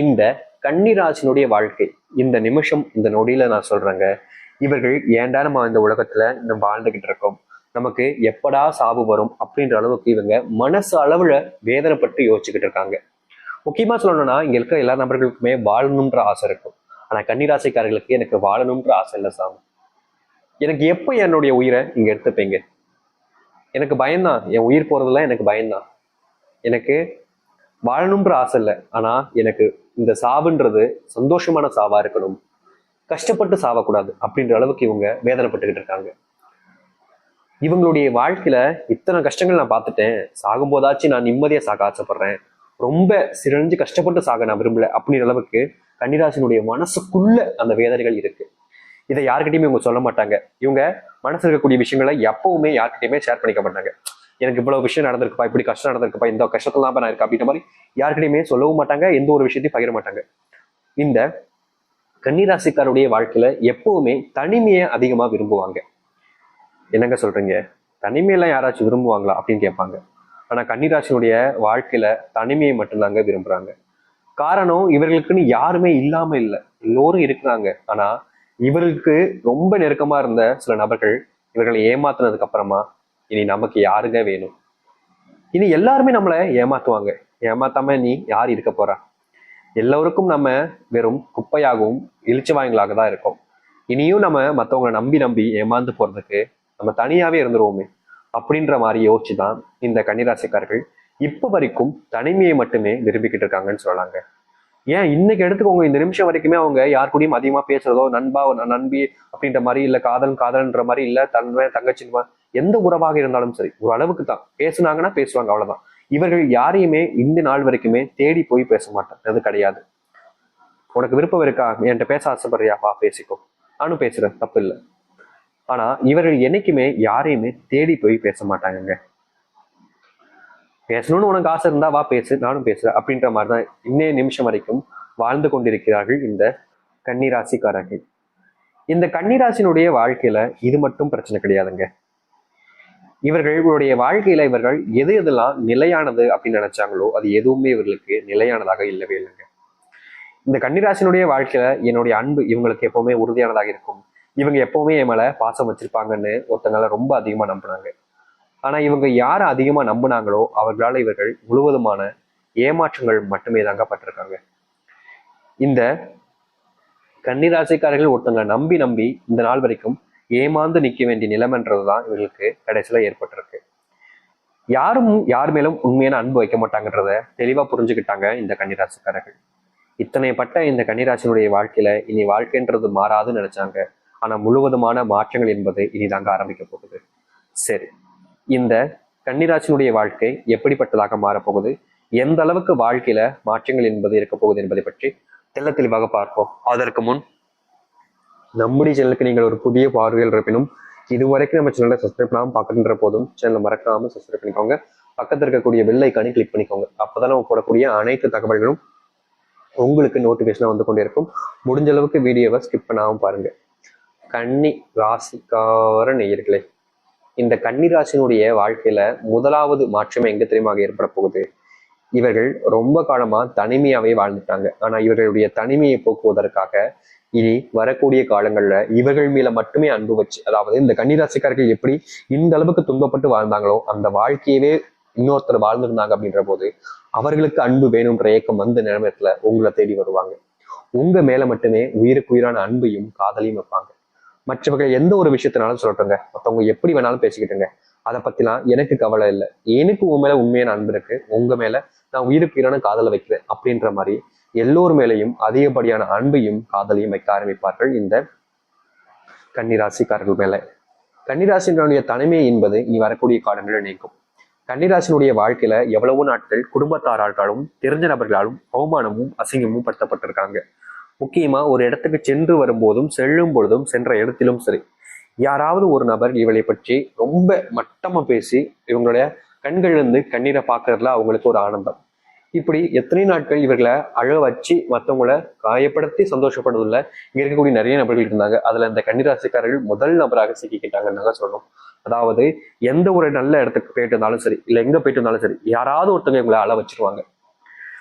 இந்த கன்னிராசினுடைய வாழ்க்கை இந்த நிமிஷம் இந்த நொடியில நான் சொல்றேங்க, இவர்கள் ஏன்டா நம்ம இந்த உலகத்துல நம்ம வாழ்ந்துகிட்டு இருக்கோம், நமக்கு எப்படா சாவு வரும் அப்படின்ற அளவுக்கு இவங்க மனசு அளவுல வேதனைப்பட்டு யோசிச்சுக்கிட்டு இருக்காங்க. முக்கியமா சொல்லணும்னா இங்க இருக்கிற எல்லா நபர்களுக்குமே வாழணும்ன்ற ஆசை இருக்கும். ஆனா கன்னிராசிக்காரர்களுக்கு எனக்கு வாழணும்ன்ற ஆசை இல்லை சாமி. எனக்கு எப்ப என்னுடைய உயிரை இங்க எடுத்துப்பீங்க? எனக்கு பயம்தான், என் உயிர் போறதுலாம் எனக்கு பயம்தான். எனக்கு வாழணும்ன்ற ஆசை இல்லை. ஆனா எனக்கு இந்த சாவுன்றது சந்தோஷமான சாவா இருக்கணும், கஷ்டப்பட்டு சாவக்கூடாது அப்படின்ற அளவுக்கு இவங்க வேதனைப்பட்டுக்கிட்டு இருக்காங்க. இவங்களுடைய வாழ்க்கையில இத்தனை கஷ்டங்கள் நான் பார்த்துட்டேன், சாகும் போதாச்சும் நான் நிம்மதியா சாக ஆசைப்படுறேன், ரொம்ப சிறஞ்சு கஷ்டப்பட்டு சாக நான் விரும்பல அப்படின்ற அளவுக்கு கன்னிராசினுடைய மனசுக்குள்ள அந்த வேதனைகள் இருக்கு. இதை யாருக்கிட்டையுமே இவங்க சொல்ல மாட்டாங்க. இவங்க மனசுல இருக்கக்கூடிய விஷயங்களை எப்பவுமே யார்கிட்டயுமே ஷேர் பண்ணிக்க மாட்டாங்க. எனக்கு இவ்வளவு விஷயம் நடந்திருக்குப்பா, இப்படி கஷ்டம் நடந்திருக்குப்பா, இந்த கஷ்டத்துல தான் நான் இருக்கேன் அப்படின்ற மாதிரி யாருக்கிட்டையுமே சொல்லவும் மாட்டாங்க, எந்த ஒரு விஷயத்தையும் பகிர மாட்டாங்க. இந்த கன்னிராசிக்காருடைய வாழ்க்கையில எப்பவுமே தனிமையை அதிகமா விரும்புவாங்க. என்னங்க சொல்றீங்க, தனிமையெல்லாம் யாராச்சும் விரும்புவாங்களா அப்படின்னு கேட்பாங்க. ஆனா கன்னிராசினுடைய வாழ்க்கையில தனிமையை மட்டும்தாங்க விரும்புறாங்க. காரணம், இவர்களுக்குன்னு யாருமே இல்லாம இல்லை, எல்லோரும் இருக்கிறாங்க. ஆனா இவர்களுக்கு ரொம்ப நெருக்கமா இருந்த சில நபர்கள் இவர்களை ஏமாத்துனதுக்கு அப்புறமா இனி நமக்கு யாருங்க வேணும்? இனி எல்லாருமே நம்மளை ஏமாத்துவாங்க. ஏமாத்தாம நீ யார் இருக்க போறா? எல்லோருக்கும் நம்ம வெறும் குப்பையாகவும் இழிச்சவாயங்களாக தான் இருக்கோம். இனியும் நம்ம மற்றவங்களை நம்பி நம்பி ஏமாந்து போறதுக்கு நம்ம தனியாவே இருந்துருவோமே அப்படின்ற மாதிரி யோசிச்சுதான் இந்த கன்னிராசிக்காரர்கள் இப்ப வரைக்கும் தனிமையை மட்டுமே விரும்பிக்கிட்டு இருக்காங்கன்னு சொல்லலாங்க. ஏன் இன்னைக்கு எடுத்துக்கோங்க, இந்த நிமிஷம் வரைக்குமே அவங்க யார் கூடயும் அதிகமா பேசுறதோ, நண்பா நண்பி அப்படின்ற மாதிரி, இல்ல காதல் காதல்ன்ற மாதிரி, இல்ல தன்மை தங்கச்சி, எந்த உறவாக இருந்தாலும் சரி ஒரு அளவுக்கு தான் பேசுனாங்கன்னா பேசுவாங்க, அவ்வளவுதான். இவர்கள் யாரையுமே இந்த நாள் வரைக்குமே தேடி போய் பேச மாட்டாங்க, அது கிடையாது. உனக்கு விருப்பம் இருக்கா, என்கிட்ட பேச ஆசைப்படுறியா, வா பேசிக்கோ, நானும் பேசுறேன், தப்பு இல்லை. ஆனா இவர்கள் என்னைக்குமே யாரையுமே தேடி போய் பேச மாட்டாங்க. பேசணும்னு உனக்கு ஆசை இருந்தா வா பேசு, நானும் பேசுறேன் அப்படின்ற மாதிரிதான் இன்னைய நிமிஷம் வரைக்கும் வாழ்ந்து கொண்டிருக்கிறார்கள் இந்த கன்னிராசிக்காரர்கள். இந்த கன்னிராசினுடைய வாழ்க்கையில இது மட்டும் பிரச்சனை கிடையாதுங்க. இவர்களுடைய வாழ்க்கையில இவர்கள் எது எதெல்லாம் நிலையானது அப்படின்னு நினைச்சாங்களோ அது எதுவுமே இவர்களுக்கு நிலையானதாக இல்லவே இல்லைங்க. இந்த கன்னிராசினுடைய வாழ்க்கையில என்னுடைய அன்பு இவங்களுக்கு எப்பவுமே உறுதியானதாக இருக்கும், இவங்க எப்பவுமே என் மேல பாசம் வச்சிருப்பாங்கன்னு ஒருத்தங்களை ரொம்ப அதிகமா நம்பினாங்க. ஆனா இவங்க யாரை அதிகமா நம்பினாங்களோ அவர்களால் இவர்கள் முழுவதுமான ஏமாற்றங்கள் மட்டுமே தாங்க பட்டிருக்காங்க. இந்த கன்னிராசிக்காரர்கள் ஒருத்தங்க நம்பி நம்பி இந்த நாள் வரைக்கும் ஏமாந்து நிற்க வேண்டிய நிலைமைன்றதுதான் இவர்களுக்கு கடைசியில ஏற்பட்டிருக்கு. யாரும் யார் மேலும் உண்மையான அன்பு வைக்க மாட்டாங்கன்றத தெளிவா புரிஞ்சுக்கிட்டாங்க இந்த கன்னிராசிக்காரர்கள். இத்தனைப்பட்ட இந்த கன்னிராசினுடைய வாழ்க்கையில இனி வாழ்க்கைன்றது மாறாதுன்னு நினைச்சாங்க. ஆனா முழுவதுமான மாற்றங்கள் என்பது இனிதாங்க ஆரம்பிக்க போகுது. சரி, இந்த கன்னிராசினுடைய வாழ்க்கை எப்படிப்பட்டதாக மாறப்போகுது, எந்த அளவுக்கு வாழ்க்கையில மாற்றங்கள் என்பது இருக்க போகுது என்பதை பற்றி தெள்ள தெளிவாக பார்ப்போம். அதற்கு முன் நம்முடைய சேனலுக்கு நீங்கள் ஒரு புதிய பார்வையில் இருப்பினும் இதுவரைக்கும் நம்ம சேனலை சப்ஸ்கிரைப் பண்ணாமல் பார்க்கின்ற போதும் சேனலை மறக்காம சப்ஸ்கிரைப் பண்ணிக்கோங்க. பக்கத்தில் இருக்கக்கூடிய பெல் ஐக்கானை கிளிக் பண்ணிக்கோங்க. அப்போதான் நம்ம போடக்கூடிய அனைத்து தகவல்களும் உங்களுக்கு நோட்டிஃபிகேஷனாக வந்து கொண்டே இருக்கும். முடிஞ்ச அளவுக்கு வீடியோவை ஸ்கிப் பண்ணாமல் பாருங்க. கன்னி ராசிக்கார நேயர்களே, இந்த கன்னிராசினுடைய வாழ்க்கையில முதலாவது மாற்றமே எங்க தெரியுமாக ஏற்பட போகுது. இவர்கள் ரொம்ப காலமா தனிமையாவே வாழ்ந்துட்டாங்க. ஆனா இவர்களுடைய தனிமையை போக்குவதற்காக இனி வரக்கூடிய காலங்கள்ல இவர்கள் மேல மட்டுமே அன்பு வச்சு, அதாவது இந்த கன்னிராசிக்காரர்கள் எப்படி இந்த அளவுக்கு துன்பப்பட்டு வாழ்ந்தாங்களோ அந்த வாழ்க்கையவே இன்னொருத்தர் வாழ்ந்திருந்தாங்க அப்படின்ற போது அவர்களுக்கு அன்பு வேணும்ன்ற ஏக்கம் வந்து நிலைமையத்துல உங்களை தேடி வருவாங்க. உங்க மேல மட்டுமே உயிருக்கு உயிரான அன்பையும் காதலையும் வைப்பாங்க. மற்றவர்கள் எந்த ஒரு விஷயத்தினாலும் சொல்லட்டுங்க, மற்றவங்க எப்படி வேணாலும் பேசிக்கிட்டுங்க, அதை பத்திலாம் எனக்கு கவலை இல்லை. எனக்கு உன் மேல உண்மையான அன்பு இருக்கு, உங்க மேல நான் உயிருக்கு உயிரான காதலை வைக்கிறேன் அப்படின்ற மாதிரி எல்லோர் மேலையும் அதிகப்படியான அன்பையும் காதலையும் வைக்க ஆரம்பிப்பார்கள் இந்த கன்னிராசிக்காரர்கள் மேல. கன்னிராசினுடைய தனிமை என்பது இனி வரக்கூடிய காலங்களில் நீக்கும். கன்னிராசினுடைய வாழ்க்கையில எவ்வளவோ நாட்கள் குடும்பத்தாராலும் தெரிஞ்ச நபர்களாலும் அவமானமும் அசிங்கமும் படுத்தப்பட்டிருக்காங்க. முக்கியமா ஒரு இடத்துக்கு சென்று வரும்போதும் செல்லும் பொழுதும் சென்ற இடத்திலும் சரி, யாராவது ஒரு நபர் இவளை பற்றி ரொம்ப மட்டமா பேசி இவங்களுடைய கண்களிலிருந்து கண்ணீரை பார்க்கறதுல அவங்களுக்கு ஒரு ஆனந்தம். இப்படி எத்தனை நாட்கள் இவர்களை அழ வச்சு மற்றவங்களை காயப்படுத்தி சந்தோஷப்படுவதில்ல இங்க இருக்கக்கூடிய நிறைய நபர்கள் இருந்தாங்க. அதுல இந்த கன்னிராசிக்காரர்கள் முதல் நபராக சிக்கிக்கிட்டாங்கன்னு சொல்லணும். அதாவது எந்த ஒரு நல்ல இடத்துக்கு போயிட்டு இருந்தாலும் சரி, இல்ல எங்க போயிட்டு இருந்தாலும் சரி, யாராவது ஒருத்தவங்க இவங்களை அழ வச்சிருவாங்க.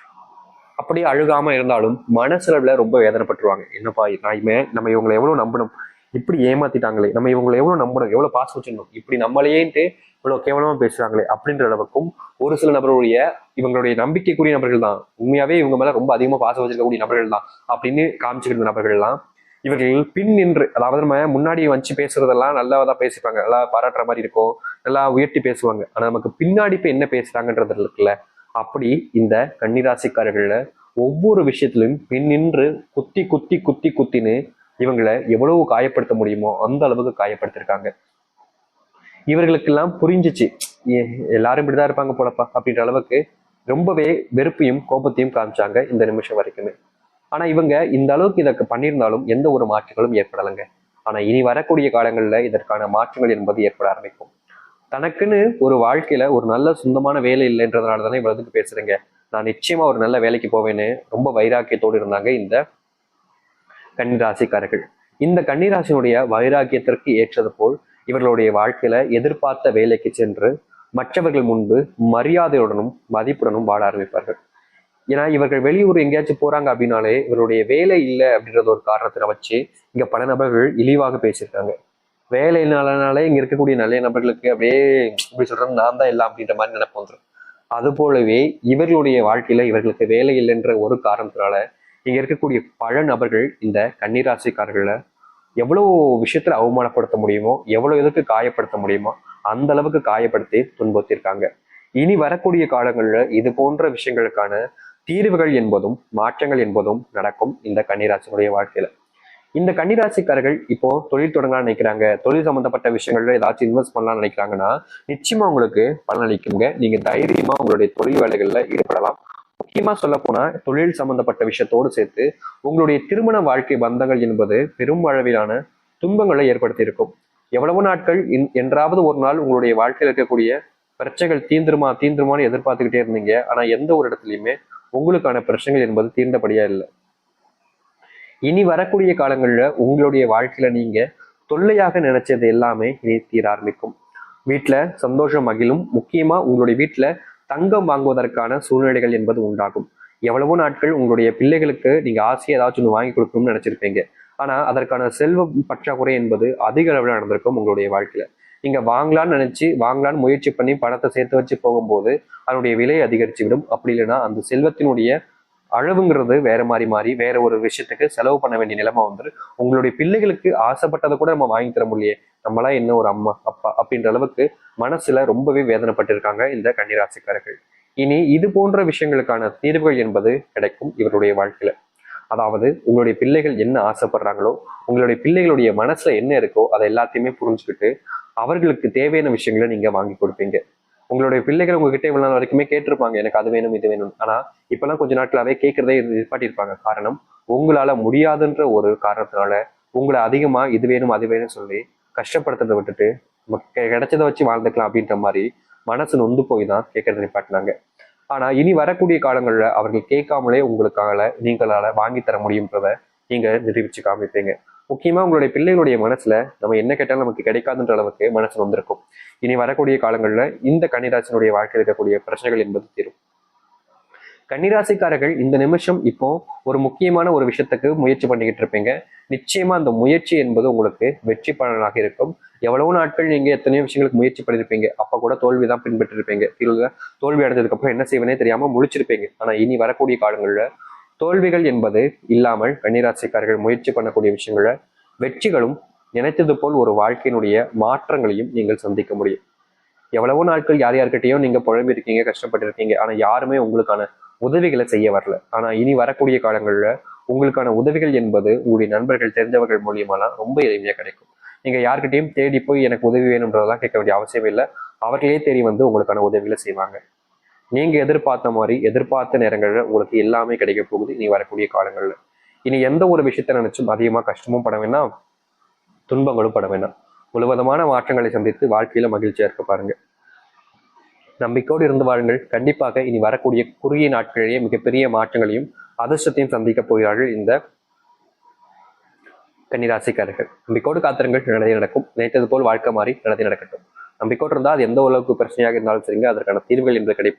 அப்படியே அழுகாம இருந்தாலும் மனசுல ரொம்ப வேதனைப்பட்டுருவாங்க. என்னப்பா நம்ம இவங்களை எவ்வளவு நம்பணும், இப்படி ஏமாத்திட்டாங்களே, நம்ம இவங்களை எவ்வளவு நம்பணும், எவ்வளவு பாசம் வச்சிருந்தோம், இப்படி நம்மளையேன்ட்டு இவ்வளவு கேவலமா பேசுறாங்களே அப்படின்ற அளவுக்கும் ஒரு சில நபர்களுடைய இவங்களுடைய நம்பிக்கைக்குரிய நபர்கள் தான், உண்மையாவே இவங்க மேல ரொம்ப அதிகமா பாசம் வச்சிருக்கக்கூடிய நபர்கள் தான் அப்படின்னு காமிச்சுக்கிற நபர்கள் எல்லாம் இவர்கள் பின் நின்று, அதாவது நம்ம முன்னாடி வச்சு பேசுறதெல்லாம் நல்லாதான் பேசிப்பாங்க, நல்லா பாராட்டுற மாதிரி இருக்கும், நல்லா உயர்த்தி பேசுவாங்க. ஆனா நமக்கு பின்னாடி இப்ப என்ன பேசுறாங்கன்றது இருக்குல்ல, அப்படி இந்த கன்னிராசிக்காரர்கள்ல ஒவ்வொரு விஷயத்திலும் பின் நின்று குத்தி குத்தி குத்தி குத்தின்னு இவங்களை எவ்வளவு காயப்படுத்த முடியுமோ அந்த அளவுக்கு காயப்படுத்திருக்காங்க. இவர்களுக்கெல்லாம் புரிஞ்சிச்சு, எல்லாரும் இப்படிதான் இருப்பாங்க போலப்பா அப்படின்ற அளவுக்கு ரொம்பவே வெறுப்பையும் கோபத்தையும் காமிச்சாங்க இந்த நிமிஷம் வரைக்குமே. ஆனா இவங்க இந்த அளவுக்கு இதற்கு பண்ணியிருந்தாலும் எந்த ஒரு மாற்றங்களும் ஏற்படலைங்க. ஆனா இனி வரக்கூடிய காலங்கள்ல இதற்கான மாற்றங்கள் என்பது ஏற்பட ஆரம்பிக்கும். தனக்குன்னு ஒரு வாழ்க்கையில ஒரு நல்ல சொந்தமான வேலை இல்லைன்றதுனால தானே இவ்வளவுக்கு பேசுறேங்க, நான் நிச்சயமா ஒரு நல்ல வேலைக்கு போவேன்னு ரொம்ப வைராக்கியத்தோடு இருந்தாங்க இந்த கன்னிராசிக்காரர்கள். இந்த கன்னிராசினுடைய வைராக்கியத்திற்கு ஏற்றது போல் இவர்களுடைய வாழ்க்கையில எதிர்பார்த்த வேலைக்கு சென்று மற்றவர்கள் முன்பு மரியாதையுடனும் மதிப்புடனும் வாழ ஆரம்பிப்பார்கள். ஏன்னா இவர்கள் வெளியூர் எங்கேயாச்சும் போறாங்க அப்படின்னாலே இவருடைய வேலை இல்லை அப்படின்றத ஒரு காரணத்தை வச்சு இங்க பல நபர்கள் இழிவாக பேசியிருக்காங்க. வேலை இல்லைனாலே இங்க இருக்கக்கூடிய நல்ல நபர்களுக்கு அப்படியே இப்படி சொல்றது நான் தான் இல்லை அப்படின்ற மாதிரி நினைப்பு வந்துடும். அது போலவே இவர்களுடைய வாழ்க்கையில இவர்களுக்கு வேலை இல்லைன்ற ஒரு காரணத்தினால இங்க இருக்கக்கூடிய பல நபர்கள் இந்த கன்னிராசிக்காரர்களை எவ்வளவு விஷயத்துல அவமானப்படுத்த முடியுமோ, எவ்வளவு இதுக்கு காயப்படுத்த முடியுமோ அந்த அளவுக்கு காயப்படுத்தி துன்புறுத்திருக்காங்க. இனி வரக்கூடிய காலங்கள்ல இது போன்ற விஷயங்களுக்கான தீர்வுகள் என்பதும் மாற்றங்கள் என்பதும் நடக்கும் இந்த கன்னிராசினுடைய வாழ்க்கையில. இந்த கன்னிராசிக்காரர்கள் இப்போ தொழில் தொடங்கலாம்னு நினைக்கிறாங்க, தொழில் சம்பந்தப்பட்ட விஷயங்கள்ல ஏதாச்சும் இன்வெஸ்ட் பண்ணலாம்னு நினைக்கிறாங்கன்னா நிச்சயமா உங்களுக்கு பலனளிக்குங்க. நீங்க தைரியமா உங்களுடைய தொழில் வேலைகள்ல ஈடுபடலாம். முக்கியமா சொல்ல போனா தொழில் சம்பந்தப்பட்ட விஷயத்தோடு சேர்த்து உங்களுடைய திருமண வாழ்க்கை பந்தங்கள் என்பது பெரும் அளவிலான துன்பங்களை ஏற்படுத்தி இருக்கும். எவ்வளவு நாட்கள் என்றாவது ஒரு நாள் உங்களுடைய வாழ்க்கையில் இருக்கக்கூடிய பிரச்சனைகள் தீந்துருமான்னு எதிர்பார்த்துக்கிட்டே இருந்தீங்க. ஆனா எந்த ஒரு இடத்துலயுமே உங்களுக்கான பிரச்சனைகள் என்பது தீர்ந்தபடியா இல்லை. இனி வரக்கூடிய காலங்கள்ல உங்களுடைய வாழ்க்கையில நீங்க தொல்லையாக நினைச்சது எல்லாமே இனி தீர ஆரம்பிக்கும். வீட்டுல சந்தோஷம் மகிழும். முக்கியமா உங்களுடைய வீட்டுல தங்கம் வாங்குவதற்கான சூழ்நிலைகள் என்பது உண்டாகும். எவ்வளவோ நாட்கள் உங்களுடைய பிள்ளைகளுக்கு நீங்க ஆசையை ஏதாச்சும் ஒன்று வாங்கி கொடுக்கணும்னு நினைச்சிருப்பீங்க. ஆனா அதற்கான செல்வ பற்றாக்குறை என்பது அதிக அளவில் நடந்திருக்கும் உங்களுடைய வாழ்க்கையில. நீங்க வாங்கலான்னு முயற்சி பண்ணி பணத்தை சேர்த்து வச்சு போகும்போது அதனுடைய விலை அதிகரிச்சுவிடும். அப்படி இல்லைன்னா அந்த செல்வத்தினுடைய அளவுங்கிறது வேற மாறி வேற ஒரு விஷயத்துக்கு செலவு பண்ண வேண்டிய நிலைமை வந்து உங்களுடைய பிள்ளைகளுக்கு ஆசைப்பட்டதை கூட நம்ம வாங்கி தர முடியல, நம்மளா என்ன ஒரு அம்மா அப்பா அப்படின்ற அளவுக்கு மனசுல ரொம்பவே வேதனைப்பட்டிருக்காங்க இந்த கன்னிராசிக்காரர்கள். இனி இது போன்ற விஷயங்களுக்கான தீர்வுகள் என்பது கிடைக்கும் இவருடைய வாழ்க்கையில. அதாவது உங்களுடைய பிள்ளைகள் என்ன ஆசைப்படுறாங்களோ, உங்களுடைய பிள்ளைகளுடைய மனசுல என்ன இருக்கோ அதை எல்லாத்தையுமே புரிஞ்சுக்கிட்டு அவர்களுக்கு தேவையான விஷயங்களை நீங்க வாங்கி கொடுப்பீங்க. உங்களுடைய பிள்ளைகள் உங்ககிட்ட இவ்வளவு நாள் வரைக்குமே கேட்டிருப்பாங்க, எனக்கு அது வேணும் இது வேணும். ஆனா இப்பெல்லாம் கொஞ்ச நாட்களாவே கேட்கறதே நிப்பாட்டியிருப்பாங்க. காரணம், உங்களால முடியாதுன்ற ஒரு காரணத்தினால உங்களை அதிகமா இது வேணும் அது வேணும்னு சொல்லி கஷ்டப்படுத்துறதை விட்டுட்டு கிடைச்சதை வச்சு வாழ்ந்துக்கலாம் அப்படின்ற மாதிரி மனசு நொந்து போய் தான் கேட்கறது நிப்பாட்டினாங்க. ஆனா இனி வரக்கூடிய காலங்கள்ல அவர்கள் கேட்காமலே உங்களுக்காக நீங்களால வாங்கி தர முடியும்ன்றத நீங்க நிரூபிச்சு காமிப்பீங்க. முக்கியமா உங்களுடைய பிள்ளைகளுடைய மனசுல நம்ம என்ன கேட்டாலும் நமக்கு கிடைக்காதுன்ற அளவுக்கு மனசு வந்திருக்கும். இனி வரக்கூடிய காலங்கள்ல இந்த கன்னிராசினுடைய வாழ்க்கையில் இருக்கக்கூடிய பிரச்சனைகள் என்பது தீரும். கன்னிராசிக்காரர்கள் இந்த நிமிஷம் இப்போ ஒரு முக்கியமான ஒரு விஷயத்துக்கு முயற்சி பண்ணிக்கிட்டு இருப்பீங்க. நிச்சயமா அந்த முயற்சி என்பது உங்களுக்கு வெற்றி பலனாக இருக்கும். எவ்வளவு நாட்கள் நீங்க எத்தனையோ விஷயங்களுக்கு முயற்சி பண்ணிருப்பீங்க, அப்ப கூட தோல்விதான் பின்பற்றிருப்பீங்க. தோல்வி அடைஞ்சதுக்கு அப்புறம் என்ன செய்வனே தெரியாம முழிச்சிருப்பீங்க. ஆனா இனி வரக்கூடிய காலங்கள்ல தோல்விகள் என்பது இல்லாமல் கன்னிராசிக்காரர்கள் முயற்சி பண்ணக்கூடிய விஷயங்கள வெற்றிகளும் நினைத்தது போல் ஒரு வாழ்க்கையினுடைய மாற்றங்களையும் நீங்கள் சந்திக்க முடியும். எவ்வளவோ நாட்கள் யார்கிட்டையும் நீங்க புழம்பி இருக்கீங்க, கஷ்டப்பட்டு இருக்கீங்க. ஆனா யாருமே உங்களுக்கான உதவிகளை செய்ய வரல. ஆனா இனி வரக்கூடிய காலங்கள்ல உங்களுக்கான உதவிகள் என்பது உங்களுடைய நண்பர்கள் தெரிஞ்சவர்கள் மூலியமாலாம் ரொம்ப எளிமையா கிடைக்கும். நீங்க யார்கிட்டையும் தேடி போய் எனக்கு உதவி வேணும்ன்றதெல்லாம் கேட்க வேண்டிய அவசியம் இல்லை. அவர்களே தேடி வந்து உங்களுக்கான உதவிகளை செய்வாங்க. நீங்க எதிர்பார்த்த மாதிரி எதிர்பார்த்த நேரங்கள்ல உங்களுக்கு எல்லாமே கிடைக்க போகுது இனி வரக்கூடிய காலங்கள்ல. இனி எந்த ஒரு விஷயத்த நினைச்சும் அதிகமா கஷ்டமும் பட வேண்டாம், துன்பங்களும் பட வேண்டாம். முழுவதமான மாற்றங்களை சந்தித்து வாழ்க்கையில மகிழ்ச்சியா இருக்க பாருங்க. நம்பிக்கையோடு இருந்து வாருங்கள். கண்டிப்பாக இனி வரக்கூடிய குறுகிய நாட்களிலேயே மிகப்பெரிய மாற்றங்களையும் அதிர்ஷ்டத்தையும் சந்திக்க போகிறார்கள் இந்த கன்னிராசிக்காரர்கள். நம்பிக்கையோடு காத்திருங்கள், நல்லதே நடக்கும். நினைத்தது போல் வாழ்க்கை மாறி நல்லதே நடக்கட்டும். நம்பிக்கையோடு இருந்தால் அது எந்த அளவுக்கு பிரச்சனையாக இருந்தாலும் சரிங்க, அதற்கான தீர்வுகள் என்று கிடைக்கும்.